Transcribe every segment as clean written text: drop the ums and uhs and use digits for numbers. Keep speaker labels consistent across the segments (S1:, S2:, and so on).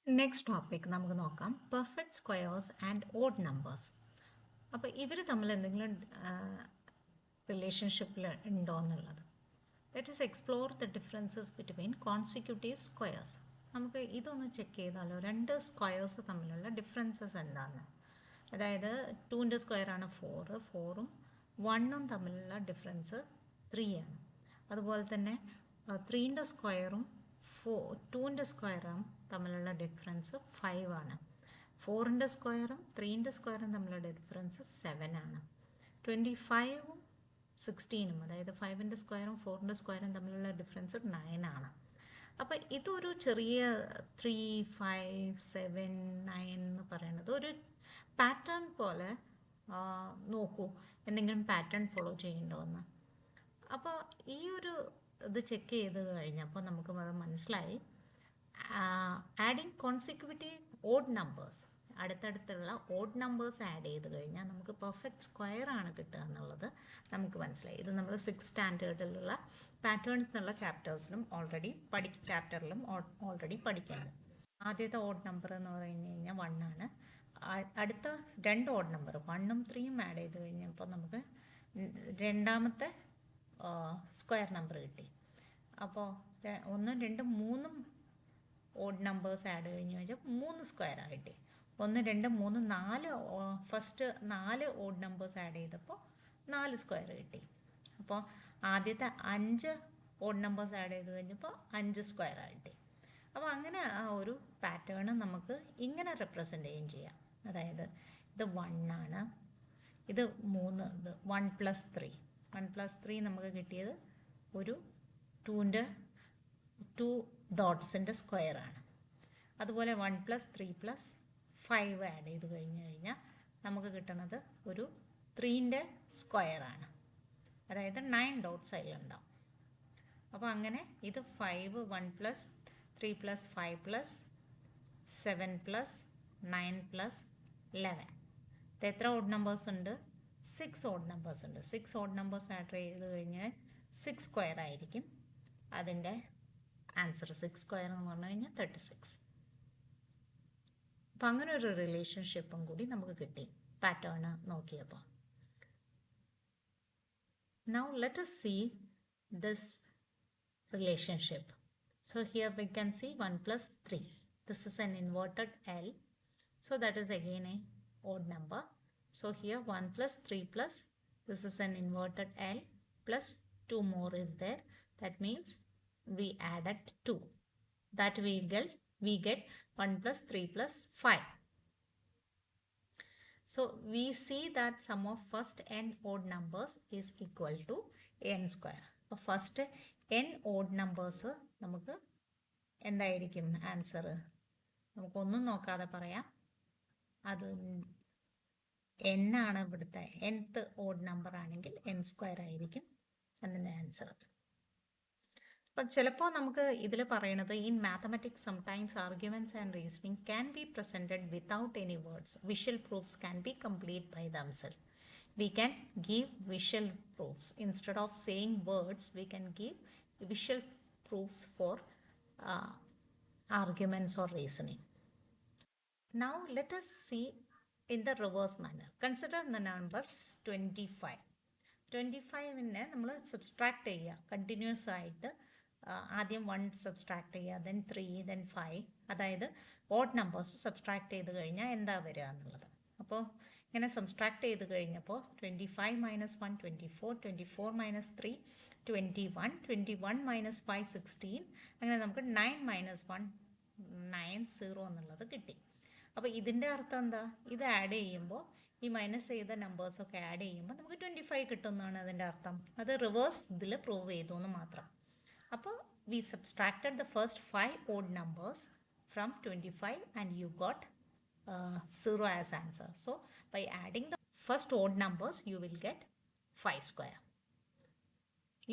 S1: Next topic നമുക്ക് നോക്കാം perfect squares and odd numbers. അപ്പോൾ ഇവർ തമ്മിൽ എന്തെങ്കിലും റിലേഷൻഷിപ്പിൽ ഉണ്ടോ എന്നുള്ളത്. Let us explore the differences between consecutive squares. നമുക്ക് ഇതൊന്ന് ചെക്ക് ചെയ്താലോ, രണ്ട് സ്ക്വയേഴ്സ് തമ്മിലുള്ള ഡിഫറൻസസ് എന്താണ്. അതായത് 2ൻ്റെ സ്ക്വയറാണ് 4, 4ഉം 1ഉം തമ്മിലുള്ള ഡിഫറൻസ് 3 ആണ്. അതുപോലെ തന്നെ 3ൻ്റെ സ്ക്വയറും 2ൻ്റെ സ്ക്വയറും തമ്മിലുള്ള ഡിഫറൻസ് 5 ആണ്. 4ൻ്റെ സ്ക്വയറും 3ൻ്റെ സ്ക്വയറും തമ്മിലുള്ള ഡിഫറൻസ് 7 ആണ്. 25ഉം 16ഉം, അതായത് 5ൻ്റെ സ്ക്വയറും 4ൻ്റെ സ്ക്വയറും തമ്മിലുള്ള ഡിഫറൻസ് 9 ആണ്. അപ്പോൾ ഇതൊരു ചെറിയ 3, 5, 7, 9 എന്ന് പറയുന്നത് ഒരു പാറ്റേൺ പോലെ നോക്കൂ, എന്തെങ്കിലും പാറ്റേൺ ഫോളോ ചെയ്യണ്ടോ എന്ന്. അപ്പോൾ ഈ ഒരു ഇത് ചെക്ക് ചെയ്ത് കഴിഞ്ഞപ്പോൾ നമുക്ക് അത് മനസ്സിലായി. ആഡിങ് കോൺസിക്യൂട്ടീവ് ഓഡ് നമ്പേഴ്സ്, അടുത്തടുത്തുള്ള ഓഡ് നമ്പേഴ്സ് ആഡ് ചെയ്ത് കഴിഞ്ഞാൽ നമുക്ക് പെർഫെക്റ്റ് സ്ക്വയർ ആണ് കിട്ടുക എന്നുള്ളത് നമുക്ക് മനസ്സിലായി. ഇത് നമ്മൾ 6th സ്റ്റാൻഡേർഡിലുള്ള പാറ്റേൺസ് എന്നുള്ള ചാപ്റ്റേഴ്സിലും ഓൾറെഡി പഠിക്കണം. ആദ്യത്തെ ഓഡ് നമ്പർ എന്ന് പറഞ്ഞു കഴിഞ്ഞാൽ 1 ആണ്. അടുത്ത രണ്ട് ഓഡ് നമ്പർ 1ഉം 3ഉം ആഡ് ചെയ്ത് കഴിഞ്ഞപ്പോൾ നമുക്ക് രണ്ടാമത്തെ സ്ക്വയർ നമ്പർ കിട്ടി. അപ്പോൾ 1, 2, 3 ഓഡ് നമ്പേഴ്സ് ആഡ് കഴിഞ്ഞ് കഴിഞ്ഞാൽ 3 സ്ക്വയർ ആയിട്ട് 1, 2, 3, 4 ഫസ്റ്റ് 4 ഓഡ് നമ്പേഴ്സ് ആഡ് ചെയ്തപ്പോൾ 4 സ്ക്വയർ കിട്ടി. അപ്പോൾ ആദ്യത്തെ 5 ഓഡ് നമ്പേഴ്സ് ആഡ് ചെയ്ത് കഴിഞ്ഞപ്പോൾ 5 സ്ക്വയർ ആയിട്ട്. അപ്പോൾ അങ്ങനെ ആ ഒരു പാറ്റേൺ നമുക്ക് ഇങ്ങനെ റെപ്രസെൻ്റ് ചെയ്യുകയും ചെയ്യാം. അതായത് ഇത് 1 ആണ്, ഇത് 3, ഇത് 1 + 3, 1 + 3 നമുക്ക് കിട്ടിയത് ഒരു 2 ഡോട്ട്സിൻ്റെ സ്ക്വയറാണ്. അതുപോലെ 1 + 3 + 5 ആഡ് ചെയ്ത് കഴിഞ്ഞാൽ നമുക്ക് കിട്ടുന്നത് ഒരു 3ൻ്റെ സ്ക്വയറാണ്. അതായത് 9 ഡോട്ട്സ് അതിലുണ്ടാവും. അപ്പോൾ അങ്ങനെ ഇത് 5, 1 + 3 + 5 + 7 + 9 + 11. ഇത് എത്ര ഓഡ് നമ്പേഴ്സ് ഉണ്ട്? 6 ഓഡ് നമ്പേഴ്സ് ഉണ്ട്. 6 ഓഡ് നമ്പേഴ്സ് ആഡ് ചെയ്ത് കഴിഞ്ഞാൽ 6 സ്ക്വയർ ആയിരിക്കും അതിൻ്റെ ആൻസർ. 6 സ്ക്വയർ എന്ന് പറഞ്ഞു കഴിഞ്ഞാൽ 36. അപ്പം അങ്ങനെ ഒരു റിലേഷൻഷിപ്പും കൂടി നമുക്ക് കിട്ടി പാറ്റേൺ നോക്കിയപ്പോൾ. Now let us see this relationship. So here we can see 1 + 3. This is an inverted L. So that is again a odd number. So here 1 + 3 + this is an inverted L plus 2 more is there. That means we added 2. That we get 1 + 3 + 5. So we see that sum of first n odd numbers is equal to n square. അപ്പോൾ first n odd numbers നമുക്ക് എന്തായിരിക്കും answer? നമുക്കൊന്നും നോക്കാതെ പറയാം, അത് n ആണ്. ഇവിടുത്തെ nth odd number ആണെങ്കിൽ n സ്ക്വയർ ആയിരിക്കും അതിൻ്റെ ആൻസർ. അപ്പം ചിലപ്പോൾ നമുക്ക് ഇതിൽ പറയണത് in mathematics sometimes arguments and reasoning can be presented without any words. Visual proofs can be complete by themselves. We can give visual proofs. Instead of saying words, we can give visual proofs for arguments or reasoning. Now let us see in the reverse manner. Consider the numbers 25. 25നെ നമ്മൾ subtract ചെയ്യുക continuous ആയിട്ട്. ആദ്യം 1 subtract ചെയ്യുക, then 3, then 5. അതായത് odd numbers subtract ചെയ്ത് കഴിഞ്ഞാൽ എന്താ വരിക എന്നുള്ളത്. അപ്പോൾ ഇങ്ങനെ സബ്സ്ട്രാക്ട് ചെയ്ത് കഴിഞ്ഞപ്പോൾ 25 - 1 24, 24 - 3 21, 21 - 5 16. അങ്ങനെ നമുക്ക് 9 - 1 90 എന്നുള്ളത് കിട്ടി. അപ്പോൾ ഇതിൻ്റെ അർത്ഥം എന്താ? ഇത് ആഡ് ചെയ്യുമ്പോൾ ഈ മൈനസ് ചെയ്ത നമ്പേഴ്സൊക്കെ ആഡ് ചെയ്യുമ്പോൾ നമുക്ക് 25 കിട്ടുമെന്നാണ് അതിൻ്റെ അർത്ഥം. അത് റിവേഴ്സ് ഇതിൽ പ്രൂവ് ചെയ്തു എന്ന് മാത്രം. അപ്പോൾ we subtracted the first 5 odd numbers from 25 and you got 0 as answer. So by adding the first odd numbers you will get 5 square.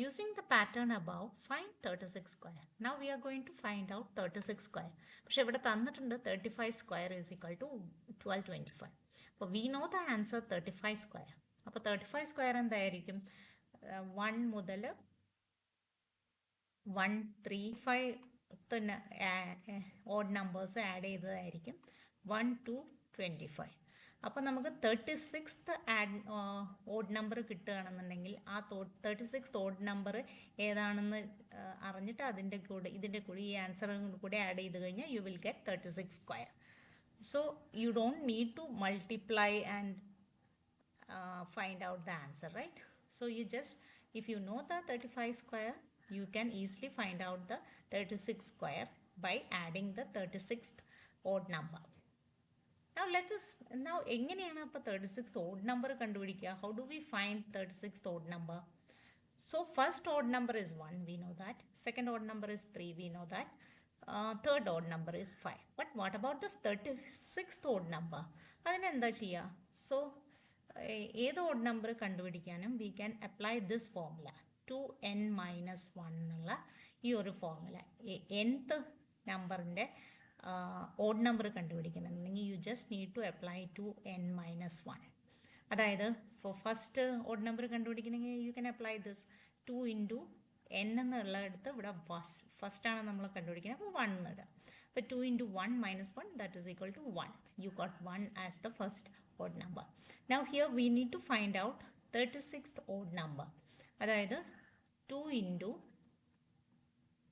S1: Using the pattern above, find 36 square. Now we are going to find out 36 square. പക്ഷെ ഇവിടെ തന്നിട്ടുണ്ട് 35 square is equal to 1225. അപ്പോൾ we know the answer 35 square. അപ്പോൾ 35 square എന്തായിരിക്കും? 1 മുതൽ 135 odd numbers add ചെയ്തതായിരിക്കും 1 to 25. അപ്പോൾ നമുക്ക് 36th odd number കിട്ടുകയാണെന്നുണ്ടെങ്കിൽ ആ 36th ഓഡ് നമ്പർ ഏതാണെന്ന് അറിഞ്ഞിട്ട് ഇതിൻ്റെ കൂടെ ഈ ആൻസറും കൂടെ ആഡ് ചെയ്ത് കഴിഞ്ഞാൽ you will get 36 square. So you don't need to multiply and find out the answer, right? So you just, if you know the 35 square, you can easily find out the 36 square by adding the 36th odd number. Now എങ്ങനെയാണ് അപ്പോൾ 36th odd number കണ്ടുപിടിക്കുക? How do we find 36th odd number? So first odd number is 1, we know that. Second odd number is 3, we know that. Third odd number is 5. But what about the 36th odd number? അതിനെന്താ ചെയ്യുക? So ഏത് odd number കണ്ടുപിടിക്കാനും we can apply this formula 2n minus 1 എന്നുള്ള ഈ ഒരു formula. nth നമ്പറിൻ്റെ odd number കണ്ടുപിടിക്കണമെന്നുണ്ടെങ്കിൽ you just need to apply 2n minus 1. അതായത് ഫസ്റ്റ് ഓഡ് നമ്പർ കണ്ടുപിടിക്കണമെങ്കിൽ you can apply this 2 into n എന്നുള്ളടുത്ത് ഇവിടെ ഫസ്റ്റാണ് നമ്മൾ കണ്ടുപിടിക്കുന്നത്, അപ്പോൾ 1 എന്നിടുക. അപ്പോൾ 2 into 1 minus 1 that is equal to 1. You got 1 as the first odd number. Now here we need to find out 36th odd number. അതായത് 2 into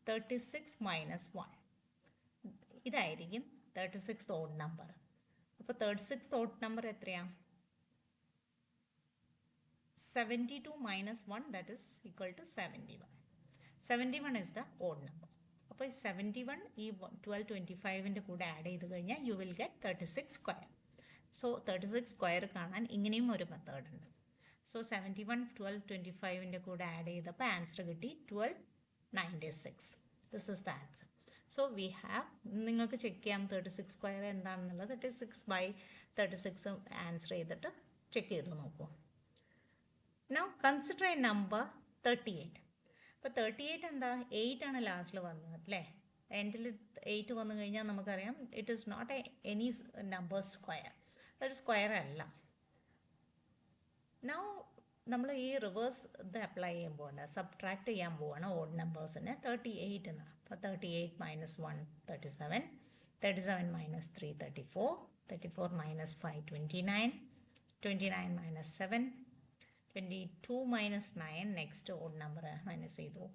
S1: 36 minus 1. ഇതായിരിക്കും 36th odd number. അപ്പോൾ 36th odd number എത്രയാണ്? 72 minus 1, that is equal to 71. 71 is the odd number. അപ്പോൾ 71 ഈ 1225ൻ്റെ കൂടെ add ചെയ്ത് കഴിഞ്ഞാൽ you will get 36 square. So 36 square കാണാൻ ഇങ്ങനെയും ഒരു മെത്തേഡ് ഉണ്ട്. സോ 71 1225ൻ്റെ കൂടെ ആഡ് ചെയ്തപ്പോൾ ആൻസർ കിട്ടി 1296. This is the answer. So we have, നിങ്ങൾക്ക് ചെക്ക് ചെയ്യാം 36 സ്ക്വയർ എന്താണെന്നുള്ളത്. 36/36 ആൻസർ ചെയ്തിട്ട് ചെക്ക് ചെയ്ത് നോക്കൂ. Now consider A number 38. അപ്പോൾ 38 എന്താ? 8 ആണ് ലാസ്റ്റിൽ വന്നത് അല്ലേ? എൻഡിൽ 8 വന്നു കഴിഞ്ഞാൽ നമുക്കറിയാം it is not any number square. ഒരു സ്ക്വയർ അല്ല. നൗ നമ്മൾ ഈ റിവേഴ്സ് ഇത് അപ്ലൈ ചെയ്യാൻ പോകണ്ട, സബ്ട്രാക്ട് ചെയ്യാൻ പോവാണ് ഓഡ് നമ്പേഴ്സിന്. 38 എന്ന്. അപ്പോൾ 38 minus 1 37, 37 minus 3 34, 34 minus 5 29, 29 minus 7 22 minus 9. Next odd number minus ചെയ്തു.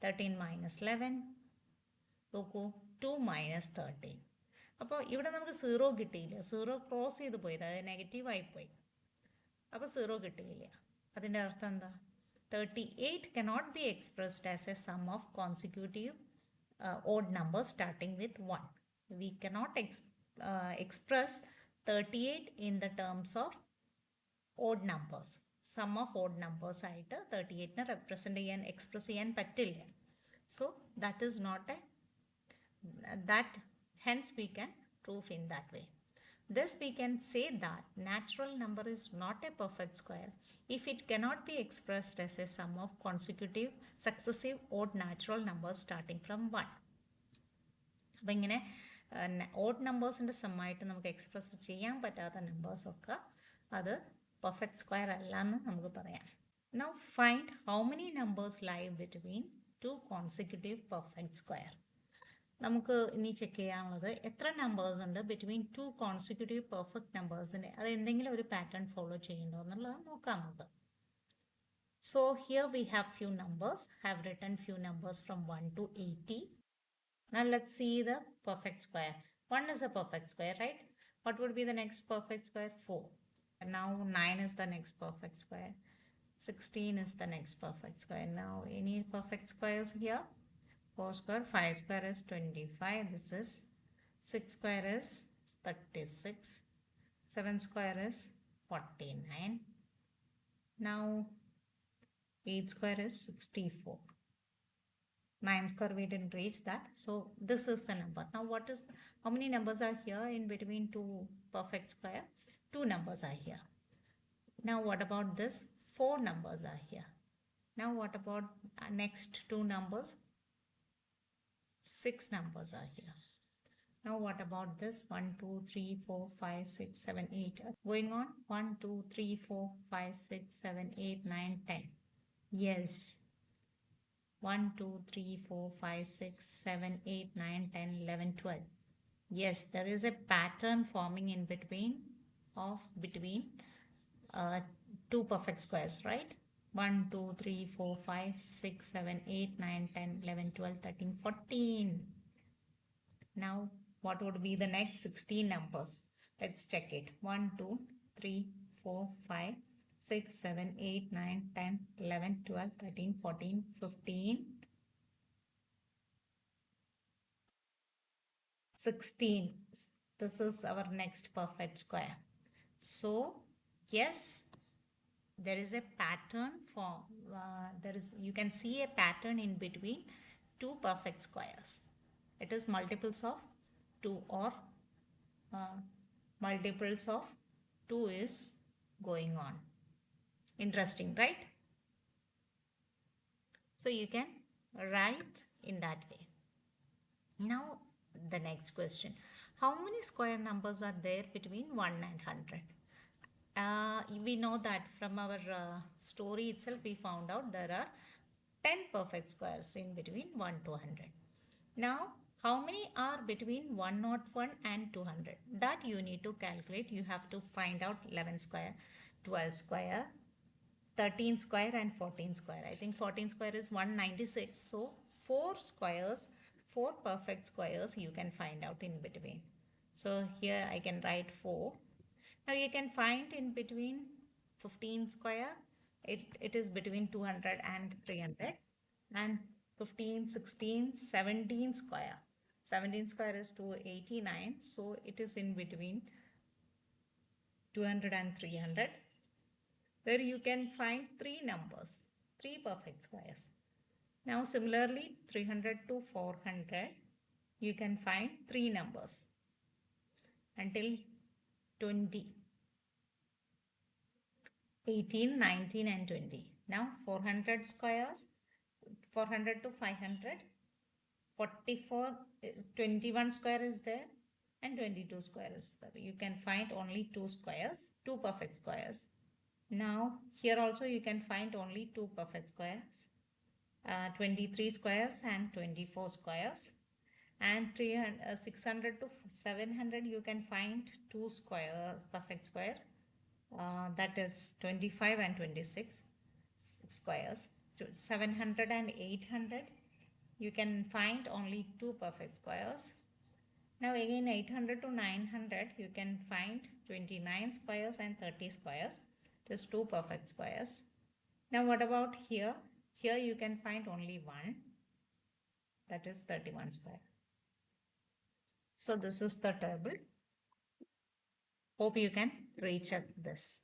S1: 13 മൈനസ് 11 നോക്കൂ, 2 മൈനസ് 13. അപ്പോൾ ഇവിടെ നമുക്ക് 0 കിട്ടിയില്ല. 0 ക്രോസ് ചെയ്ത് പോയി, അതായത് നെഗറ്റീവായിപ്പോയി. അപ്പോൾ 0 കിട്ടിയില്ല. അതിൻ്റെ അർത്ഥം എന്താ? 38 cannot be expressed as a sum of consecutive odd numbers starting with 1. We cannot express 38 in the terms of odd numbers. Sum of odd numbers ആയിട്ട് 38നെ റെപ്രസെൻ്റ് ചെയ്യാൻ, എക്സ്പ്രസ് ചെയ്യാൻ പറ്റില്ല. So that is not hence we can prove in that way. Thus we can say that natural number is not a perfect square if it cannot be expressed as a sum of consecutive successive odd natural numbers starting from 1. അപ്പോൾ ഇങ്ങനെ odd നമ്പേഴ്സിൻ്റെ സമ്മായിട്ട് നമുക്ക് express ചെയ്യാൻ പറ്റാത്ത നമ്പേഴ്സൊക്കെ അത് perfect square അല്ല എന്ന് നമുക്ക് പറയാം. Now find how many numbers lie between two consecutive perfect square. നമുക്ക് ഇനി ചെക്ക് ചെയ്യാനുള്ളത് എത്ര നമ്പേഴ്സ് ഉണ്ട് ബിറ്റ്വീൻ 2 കോൺസിക്യൂട്ടീവ് പെർഫെക്റ്റ് നമ്പേഴ്സിൻ്റെ. അത് എന്തെങ്കിലും ഒരു പാറ്റേൺ ഫോളോ ചെയ്യുന്നുണ്ടോ എന്നുള്ളത് നോക്കാം നമുക്ക്. So here we have few numbers, have written few numbers from 1 to 80. Now let's see the perfect square. 1 is a perfect square, right? What would be the next perfect square? 4. And now 9 is the next perfect square. 16 is the next perfect square. Now any perfect squares here? 4 square, 5 square is 25. This is 6 square is 36. 7 square is 49. Now 8 square is 64. 9 square we didn't reach that. So this is the number. Now how many numbers are here in between two perfect square? 2 numbers are here. Now what about this? 4 numbers are here. Now what about next 2 numbers? 6 numbers are here. Now what about this? 1 2 3 4 5 6 7 8. Going on 1 2 3 4 5 6 7 8 9 10. Yes, 1, 2, 3, 4, 5, 6, 7, 8, 9, 10, 11, 12. Yes, there is a pattern forming in between uh, two perfect squares, right? 1, 2, 3, 4, 5, 6, 7, 8, 9, 10, 11, 12, 13, 14. Now, what would be the next 16 numbers? Let's check it. 1, 2, 3, 4, 5, 6, 7, 8, 9, 10, 11, 12, 13, 14, 15, 16. This is our next perfect square. So, yes, there is a pattern for, you can see a pattern in between two perfect squares. It is multiples of 2 or uh, multiples of 2 is going on. Interesting, right? So you can write in that way. Now the next question. How many square numbers are there between 1 and 100? We know that from our story itself we found out there are 10 perfect squares in between 1 to 100. Now, how many are between 101 and 200? That you need to calculate. You have to find out 11 square, 12 square, 13 square and 14 square. I think 14 square is 196. So, 4 squares, 4 perfect squares you can find out in between. So, here I can write 4. Now, you can find in between 15 square. It is between 200 and 300. And 15, 16, 17 square. 17 square is 289. So, it is in between 200 and 300. Where you can find 3 numbers, 3 perfect squares. Now similarly 300 to 400 you can find 3 numbers until 20, 18, 19 and 20. Now 400 squares, 400 to 500, 44, 21 square is there and 22 square is there. You can find only 2 squares, 2 perfect squares. Now here also you can find only 2 perfect squares. 23 squares and 24 squares, and 600 to 700 you can find 2 squares, perfect square, that is 25 and 26 squares. 700 and 800 you can find only 2 perfect squares. Now again 800 to 900 you can find 29 squares and 30 squares, just 2 perfect squares. Now what about here? Here you can find only one, that is 31 square. So this is the table. Hope you can recheck this.